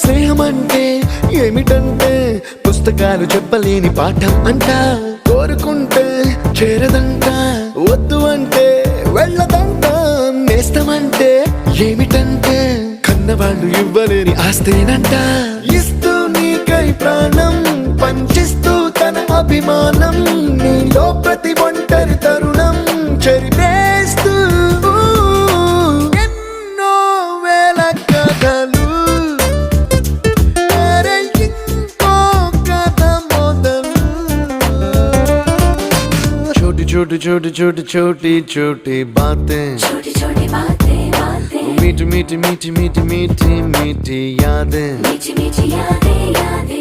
స్నేహం అంటే ఏమిటంటే పుస్తకాలు చెప్పలేని పాఠం అంట. కోరుకుంటే చేరదంట, వద్దు అంటే వెళ్ళదంట. నేస్తమంటే ఏమిటంటే కన్నవాళ్ళు ఇవ్వలేని ఆస్తేనంట. ఇస్తూ నీకై ప్రాణం పంచిస్తూ తన అభిమానం, నీలో ప్రతి ఒంటరి తరుణం చెరిపేస్తూ ఎన్నో వేల కథలు. అరే ఇంకో కథ మొదలు. छोटी छोटी छोटी छोटी छोटी छोटी बातें, छोटी छोटी बातें बातें, मीठी मीठी मीठी मीठी मीठी मीठी यादें, मीठी मीठी यादें यादें.